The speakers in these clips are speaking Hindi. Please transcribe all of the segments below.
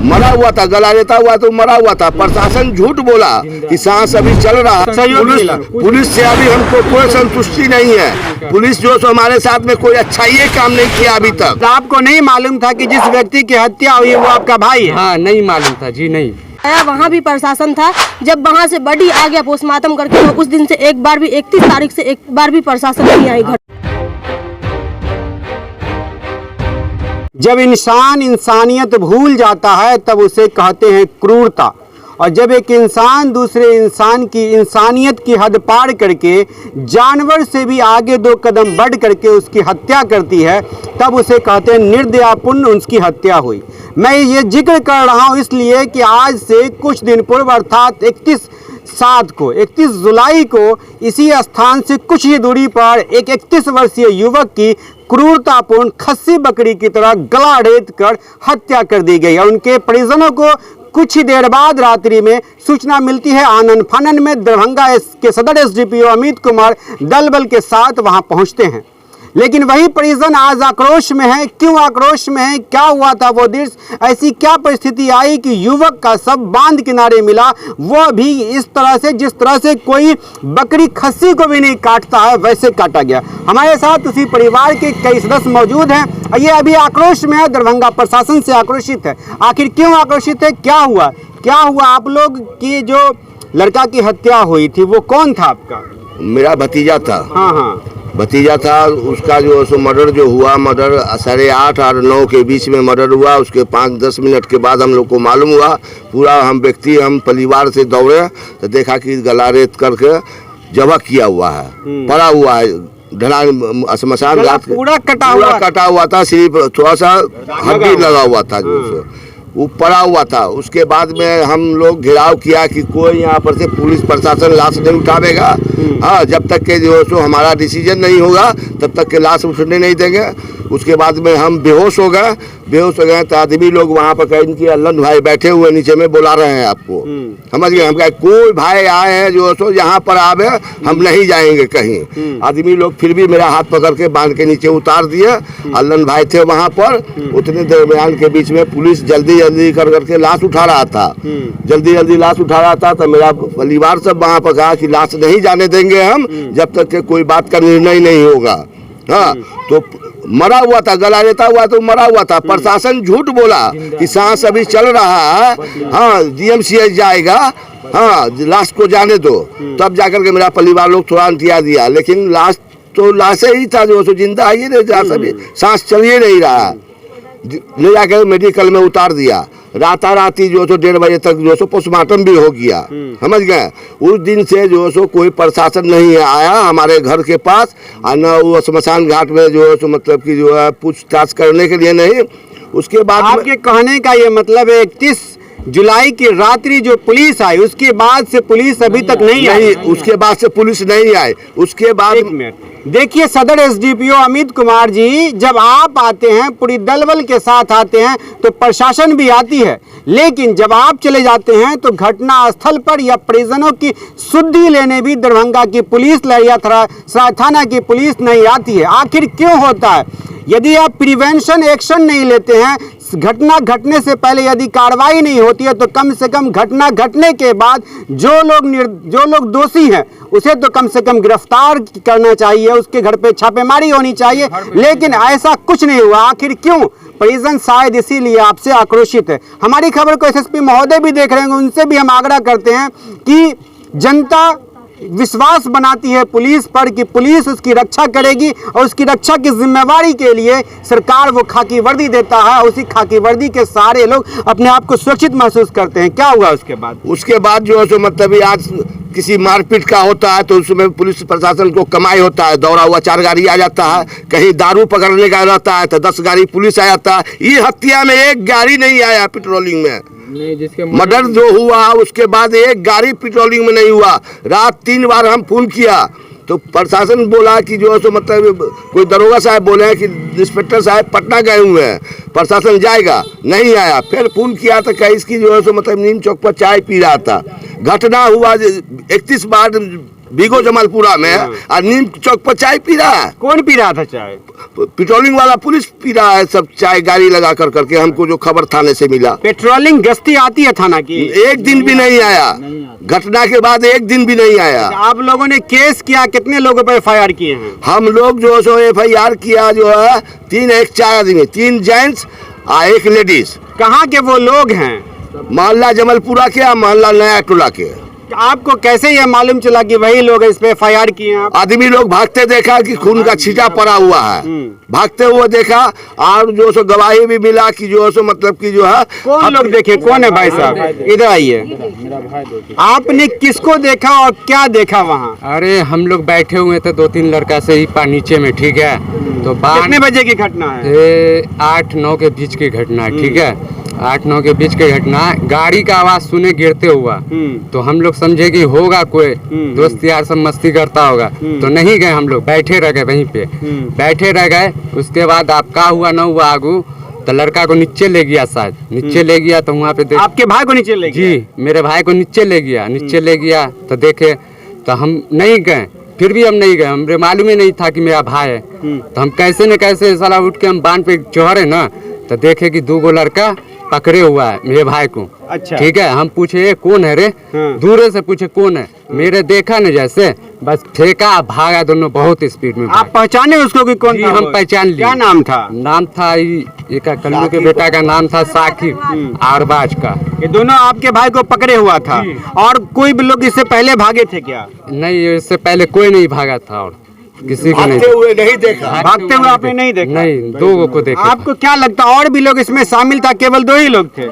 मरा हुआ था, गला लेता हुआ तो मरा हुआ था। प्रशासन झूठ बोला कि सांस अभी चल रहा है। पुलिस से अभी हमको कोई संतुष्टि नहीं है। पुलिस जो हमारे साथ में कोई अच्छा ये काम नहीं किया अभी तक। आपको नहीं मालूम था कि जिस व्यक्ति की हत्या हुई है वो आपका भाई है? हाँ, नहीं मालूम था जी, नहीं। वहाँ भी प्रशासन था। जब वहाँ से बॉडी आ गया पोस्टमार्टम करके, तो उस दिन से एक बार भी 31 तारीख से एक बार भी प्रशासन नहीं आई घर। जब इंसान इंसानियत भूल जाता है तब उसे कहते हैं क्रूरता। और जब एक इंसान दूसरे इंसान की इंसानियत की हद पार करके जानवर से भी आगे 2 कदम बढ़ करके उसकी हत्या करती है, तब उसे कहते हैं निर्दयापूर्ण उसकी हत्या हुई। मैं ये जिक्र कर रहा हूँ इसलिए कि आज से कुछ दिन पूर्व अर्थात 31 जुलाई को इसी स्थान से कुछ ही दूरी पर एक 31 वर्षीय युवक की क्रूरतापूर्ण खस्सी बकरी की तरह गला रेत कर हत्या कर दी गई। और उनके परिजनों को कुछ ही देर बाद रात्रि में सूचना मिलती है। आनन फानन में दरभंगा के सदर एसडीपीओ अमित कुमार दल बल के साथ वहां पहुंचते हैं, लेकिन वही परिजन आज आक्रोश में है। क्यों आक्रोश में है, क्या हुआ था वो दृश्य, ऐसी क्या परिस्थिति आई कि युवक का शव बांध किनारे मिला, वो भी इस तरह से जिस तरह से कोई बकरी खस्सी को भी नहीं काटता है वैसे काटा गया। हमारे साथ उसी परिवार के कई सदस्य मौजूद हैं। ये अभी आक्रोश में है, दरभंगा प्रशासन से आक्रोशित है। आखिर क्यों आक्रोशित है, क्या हुआ आप लोग की जो लड़का की हत्या हुई थी वो कौन था आपका? मेरा भतीजा था। हाँ, भतीजा था। उसका जो सो मर्डर जो हुआ, मर्डर 8:30 और 9 के बीच में मर्डर हुआ। उसके 5-10 मिनट के बाद हम लोग को मालूम हुआ। पूरा हम परिवार से दौड़े तो देखा कि गला रेत करके जबह किया हुआ है, पड़ा हुआ है ढलान श्मशान घाट। पूरा कटा हुआ था, सिर्फ थोड़ा सा हड्डी लगा हुआ था जो वो पड़ा हुआ था। उसके बाद में हम लोग घेराव किया कि कोई यहाँ पर से पुलिस प्रशासन लाश नहीं उठावेगा। हाँ, जब तक के जो सो हमारा डिसीजन नहीं होगा तब तक के लाश उठने नहीं देंगे। उसके बाद में हम बेहोश हो गए तो आदमी लोग वहाँ पर कहीं कि अल्लन भाई बैठे हुए नीचे में बुला रहे हैं आपको, समझ गए। हम कहे कोई भाई आए हैं जो सो यहाँ पर आवे, हम नहीं जाएंगे कहीं। आदमी लोग फिर भी मेरा हाथ पकड़ के बांध के नीचे उतार दिए। अल्लन भाई थे वहाँ पर। उतने दरमियान के बीच में पुलिस जल्दी करके लाश उठा रहा था। जल्दी लाश उठा रहा था तो मेरा परिवार सब वहाँ पर कहा कि लाश नहीं जाने देंगे हम जब तक के कोई बात का निर्णय नहीं होगा। हाँ, तो मरा हुआ था, गला लेता हुआ तो मरा हुआ था। प्रशासन झूठ बोला कि सांस अभी चल रहा है। हाँ, DMCH जाएगा, हाँ लाश को जाने दो, तब जाकर के मेरा परिवार लोग थोड़ा अंतिया दिया। लेकिन लाश तो लाशे ही था, जो जिंदा ही नहीं, सांस चल ही नहीं रहा। ले जाकर मेडिकल में उतार दिया। राताराती जो 1:30 बजे तक जो सो पोस्टमार्टम भी हो गया, समझ गए। उस दिन से जो सो कोई प्रशासन नहीं आया हमारे घर के पास, न वो श्मशान घाट में जो सो मतलब कि जो है पूछताछ करने के लिए नहीं। उसके बाद आपके कहने का ये मतलब है 31 जुलाई की रात्रि जो पुलिस आई उसके बाद से पुलिस अभी तक नहीं आई? उसके बाद से पुलिस नहीं आई। उसके बाद देखिए सदर एसडीपीओ अमित कुमार जी, जब आप आते हैं पूरी दलबल के साथ आते हैं तो प्रशासन भी आती है, लेकिन जब आप चले जाते हैं तो घटना स्थल पर या परिजनों की सुधि लेने भी दरभंगा की पुलिस या थाना की पुलिस नहीं आती है। आखिर क्यों होता है? यदि आप प्रिवेंशन एक्शन नहीं लेते हैं, घटना घटने से पहले यदि कार्रवाई नहीं होती है, तो कम से कम घटना घटने के बाद जो लोग दोषी हैं उसे तो कम से कम गिरफ्तार करना चाहिए, उसके घर पे छापेमारी होनी चाहिए। लेकिन ऐसा कुछ नहीं हुआ। आखिर क्यों? परिजन शायद इसीलिए आपसे आक्रोशित है। हमारी खबर को SSP महोदय भी देख रहे हैं, उनसे भी हम आग्रह करते हैं कि जनता विश्वास बनाती है पुलिस पर कि पुलिस उसकी रक्षा करेगी, और उसकी रक्षा की जिम्मेवारी के लिए सरकार वो खाकी वर्दी देता है। उसी खाकी वर्दी के सारे लोग अपने आप को सुरक्षित महसूस करते हैं। क्या हुआ उसके बाद जो है मतलब आज किसी मारपीट का होता है तो उसमें पुलिस प्रशासन को कमाई होता है। दौड़ा हुआ 4 गाड़ी आ जाता है, कहीं दारू पकड़ने का रहता है तो 10 गाड़ी पुलिस आ जाता है। ये हत्या में 1 गाड़ी नहीं आया पेट्रोलिंग में। मर्डर जो हुआ उसके बाद 1 गाड़ी पेट्रोलिंग में नहीं हुआ। रात 3 बार हम फोन किया तो प्रशासन बोला कि जो है सो मतलब कोई दरोगा साहब बोले हैं कि इंस्पेक्टर साहब पटना गए हुए हैं, प्रशासन जाएगा, नहीं आया। फिर फोन किया तो कहीं की जो है सो मतलब नीम चौक पर चाय पी रहा था। घटना हुआ 31 बीगो जमालपुरा में, और नीम चौक पर चाय पी रहा है। कौन पी रहा था चाय? पेट्रोलिंग वाला पुलिस पी रहा है सब चाय, गाड़ी लगा कर करके। हमको जो खबर थाने से मिला, पेट्रोलिंग गश्ती आती है थाना की? एक दिन भी नहीं आया, घटना के बाद एक दिन भी नहीं आया। आप लोगों ने केस किया, कितने लोगों पर FIR किए हैं? हम लोग जो सो FIR किया जो है 4 आदमी, 3 जेंट्स और 1 लेडीज। कहाँ के वो लोग हैं? मोहल्ला जमलपुरा के, मोहल्ला नया टोला के। आपको कैसे ये मालूम चला कि वही लोग इस पे FIR किए हैं? आदमी लोग भागते देखा कि खून का छींटा पड़ा हुआ है, भागते हुए देखा, और जो सो गवाही भी मिला कि जो सो मतलब कि जो है। कौन लोग देखे? कौन है भाई साहब? इधर आइए। आपने किसको देखा और क्या देखा वहाँ? अरे हम लोग बैठे हुए थे 2-3 लड़का से ही नीचे में, ठीक है। तो कितने बजे की घटना है? 8-9 के बीच की घटना है, ठीक है। 8-9 के बीच की घटना, गाड़ी का आवाज सुने गिरते हुआ, तो हम लोग समझे कि होगा कोई दोस्त यार सब मस्ती करता होगा, तो नहीं गए। हम लोग बैठे रह गए वहीं पे, बैठे रह गए। उसके बाद आप का हुआ न हुआ आगू, तो लड़का को नीचे ले गया, शायद नीचे ले गया। तो वहाँ पे आपके भाई को नीचे ले गया? जी, मेरे भाई को नीचे ले गया, नीचे ले गया। तो देखे तो हम नहीं गए, फिर भी हम नहीं गए, हमें मालूम ही नहीं था कि मेरा भाई है। तो हम कैसे न कैसे साला उठ के हम बांध पे चढ़े ना, तो देखे कि 2 लड़का पकड़े हुआ है मेरे भाई को। अच्छा, ठीक है। हम पूछे कौन है रे, दूर से पूछे कौन है, मेरे देखा न जैसे बस फेंका, भागा दोनों बहुत स्पीड में। आप पहचाने उसको कि कौन था? हम पहचान लिए। क्या नाम था? नाम था एक कल्लू के बेटा का नाम था साकिब आरबाज का। ये दोनों आपके भाई को पकड़े हुआ था, और कोई भी लोग इससे पहले भागे थे क्या? नहीं, इससे पहले कोई नहीं भागा था और किसी को नहीं। भागते हुए नहीं देखा। भागते हुए आपने नहीं देखा? नहीं, 2 को देखा। आपको क्या लगता और भी लोग इसमें शामिल था, केवल 2 ही लोग थे?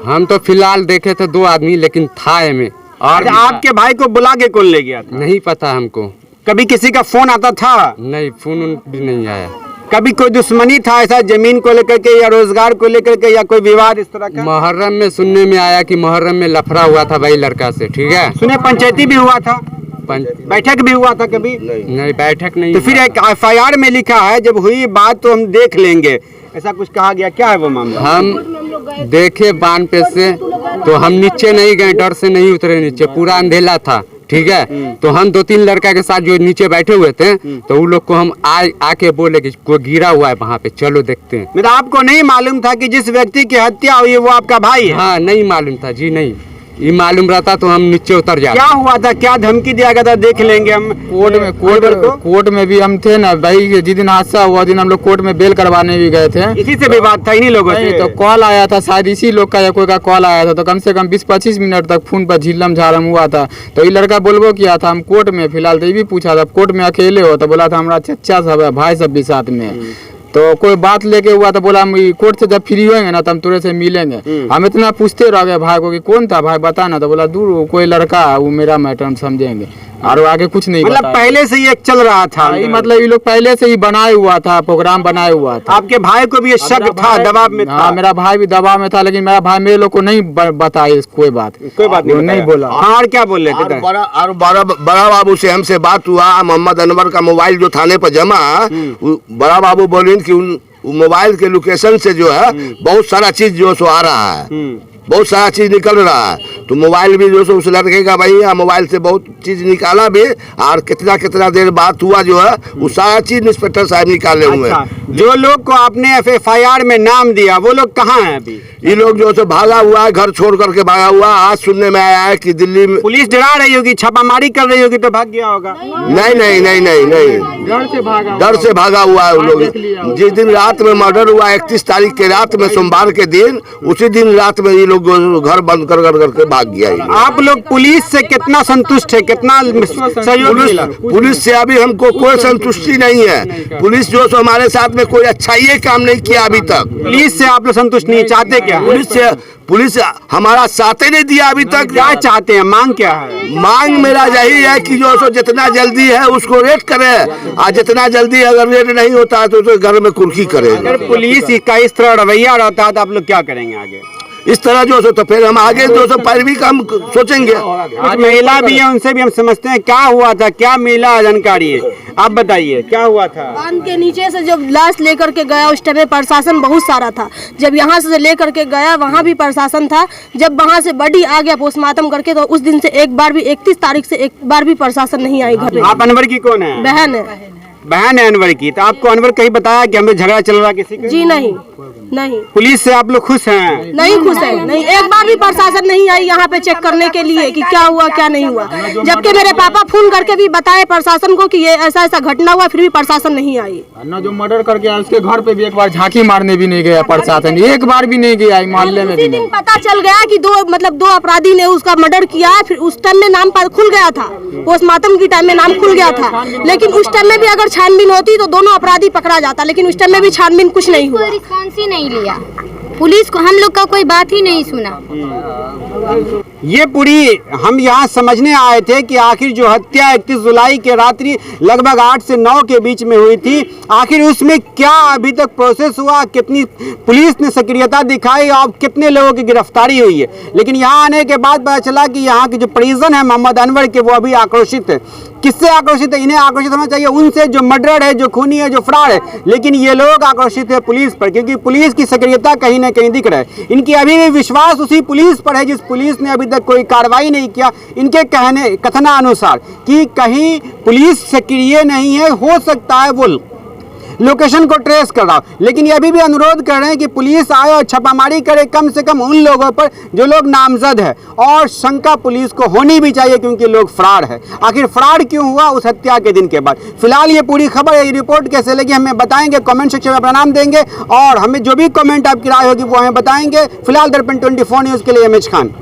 हम तो फिलहाल देखे थे 2 आदमी, लेकिन था में और अच्छा, आपके भाई को बुला के कौन ले गया था? नहीं पता हमको। कभी किसी का फोन आता था? नहीं, फोन भी नहीं आया। कभी कोई दुश्मनी था ऐसा, जमीन को लेकर के या रोजगार को लेकर के, या कोई विवाद इस तरह का? मुहर्रम में सुनने में आया कि मुहर्रम में लफड़ा हुआ था भाई लड़का से, ठीक है। सुने पंचायती भी हुआ था, बैठक भी हुआ था कभी? नहीं, बैठक नहीं। तो फिर एक FIR में लिखा है जब हुई बात तो हम देख लेंगे, ऐसा कुछ कहा गया, क्या है वो मामला? हम देखे बांध पे से, तो हम नीचे नहीं गए, डर से नहीं उतरे नीचे, पूरा अंधेला था, ठीक है। तो हम 2-3 लड़का के साथ जो नीचे बैठे हुए थे, तो उन लोग को हम आके बोले कि कोई गिरा हुआ है वहाँ पे, चलो देखते हैं। मतलब आपको नहीं मालूम था कि जिस व्यक्ति की हत्या हुई है वो आपका भाई है? हाँ, नहीं मालूम था जी, नहीं। ये मालूम रहता तो हम नीचे उतर जाते। क्या हुआ था, क्या धमकी दिया गया था, देख लेंगे हम। कोर्ट में भी हम थे ना भाई, जिस दिन हादसा हुआ दिन हम लोग कोर्ट में बेल करवाने भी गए थे। इसी से भी बात था, इन्हीं लोगों से? तो कॉल आया था शायद इसी लोग का या कोई का कॉल आया था, तो कम से कम 20-25 मिनट तक फोन पर झिल्लम झालम हुआ था। तो ये लड़का बोलबो किया था हम कोर्ट में, फिलहाल तो ये भी पूछा था कोर्ट में अकेले हो, तो बोला था हमारा चचा सब है, भाई सब भी साथ में। तो कोई बात लेके हुआ तो बोला हम कोर्ट से जब फ्री होंगे ना तो हम तुरंत से मिलेंगे। हम इतना पूछते रह गए भाई को कि कौन था भाई बता ना, तो बोला दूर कोई लड़का, वो मेरा मैटर हम समझेंगे, और आगे कुछ नहीं। मतलब पहले से ये चल रहा था? मतलब ये लोग पहले से ही बनाए हुआ था, प्रोग्राम बनाए हुआ था। आपके भाई को भी ये शक था, दबाव में था? हाँ, मेरा भाई भी दबाव में था, लेकिन मेरा भाई मेरे लोग को नहीं बताई कोई बात नहीं बोला। हाँ, और क्या बोले? बड़ा बाबू से हमसे बात हुआ, मोहम्मद अनवर का मोबाइल जो थाने पर जमा, बड़ा बाबू बोले कि मोबाइल के लोकेशन से जो है बहुत सारा चीज जो सो आ रहा है, बहुत सारा चीज निकल रहा है। तो मोबाइल भी जो सो उस लड़के का भाई मोबाइल से बहुत चीज निकाला भी, और कितना देर बात हुआ जो है वो सारा चीज इंस्पेक्टर साहब निकाले हुए हैं। जो लोग को आपने FIR में नाम दिया वो लोग कहाँ हैं अभी? ये लोग जो सो भागा हुआ है, घर छोड़ करके भागा हुआ। आज सुनने में आया है कि दिल्ली में पुलिस डरा रही होगी, छापामारी कर रही होगी, तो भाग गया होगा। नहीं, डर से भागा हुआ है वो लोग। जिस दिन रात में मर्डर हुआ 31 तारीख के रात में, सोमवार के दिन, उसी दिन रात में ये लोग घर बंद कर करके भाग गया। आप लोग पुलिस से कितना संतुष्ट है, कितना सहयोग मिला? पुलिस से अभी हमको कोई संतुष्टि नहीं है। पुलिस जो सो हमारे साथ में कोई अच्छा ये काम नहीं किया अभी तक। पुलिस से आप लोग संतुष्ट नहीं, चाहते क्या? पुलिस हमारा साथ नहीं दिया अभी तक। क्या चाहते हैं, मांग क्या है? मांग मेरा यही है कि जो सो जितना जल्दी है उसको रेड करे, और जितना जल्दी अगर रेड नहीं होता है तो उसे घर में कुर्की करे। अगर पुलिस का इस तरह रवैया रहता है तो आप लोग क्या करेंगे आगे? इस तरह जो सो तो फिर हम आगे जो सो पैरवी का हम सोचेंगे। कुछ महिला भी है, उनसे भी हम समझते हैं क्या हुआ था, क्या मिला जानकारी है। आप बताइए क्या हुआ था? बांध के नीचे से जब लाश लेकर के गया उस टाइम में प्रशासन बहुत सारा था। जब यहाँ से लेकर के गया वहाँ भी प्रशासन था। जब वहाँ से बॉडी आ गया पोस्टमार्टम करके तो उस दिन से एक बार भी 31 तारीख से एक बार भी प्रशासन नहीं आई घर पे। आप अनवर की कौन है? बहन है। बहन है अनवर की। तो आपको अनवर कहीं बताया कि हमें झगड़ा चल रहा किसी का? जी नहीं, नहीं। पुलिस से आप लोग खुश हैं? नहीं खुश है, नहीं। एक बार भी प्रशासन नहीं आई यहाँ पे चेक करने के लिए कि क्या हुआ क्या नहीं हुआ। जबकि मेरे पापा फोन करके भी बताए प्रशासन को कि ये ऐसा ऐसा घटना हुआ, फिर भी प्रशासन नहीं आई। अन्ना जो मर्डर करके आया उसके घर पे भी एक बार झांकी मारने भी नहीं गया प्रशासन, एक बार भी नहीं गया मोहल्ले में भी उसी दिन पता चल गया कि दो अपराधी ने उसका मर्डर किया। फिर उस टाइम में नाम खुल गया था, पोस्टमार्टम की टाइम में नाम खुल गया था। लेकिन उस टाइम में भी अगर छानबीन होती तो दोनों अपराधी पकड़ा जाता। लेकिन उस टाइम में भी छानबीन कुछ नहीं हुआ। रिस्पॉन्स ही नहीं लिया पुलिस को, हम लोग का कोई बात ही नहीं सुना। ये पूरी हम यहाँ समझने आए थे कि आखिर जो हत्या 31 जुलाई के रात्रि लगभग 8 से 9 के बीच में हुई थी, आखिर उसमें क्या अभी तक प्रोसेस हुआ, कितनी पुलिस ने सक्रियता दिखाई और कितने लोगों की गिरफ्तारी हुई है। लेकिन यहाँ आने के बाद पता चला कि यहाँ के जो परिजन है मोहम्मद अनवर के, वो अभी आक्रोशित है। किससे आक्रोशित है? इन्हें आक्रोशित होना चाहिए उनसे जो मर्डर है, जो खूनी है, जो फ्रॉड है। लेकिन ये लोग आक्रोशित है पुलिस पर, क्योंकि पुलिस की सक्रियता कहीं ना कहीं दिख रहा है। इनकी अभी भी विश्वास उसी पुलिस पर है जिस पुलिस ने अभी तक कोई कार्रवाई नहीं किया। इनके कथनानुसार कि कहीं पुलिस सक्रिय नहीं है, हो सकता है वो लोकेशन को ट्रेस कर रहा हो। लेकिन ये अभी भी अनुरोध कर रहे हैं कि पुलिस आए और छापामारी करे कम से कम उन लोगों पर जो लोग नामजद है, और शंका पुलिस को होनी भी चाहिए क्योंकि लोग फ्रॉड है। आखिर फ्रॉड क्यों हुआ उस हत्या के दिन के बाद? फिलहाल ये पूरी खबर है, ये रिपोर्ट कैसे लगी हमें बताएंगे, कमेंट सेक्शन में अपना नाम देंगे और हमें जो भी कमेंट आपकी राय होगी वो हमें बताएंगे। फिलहाल दर्पण 24 न्यूज़ के लिए एमएच खान।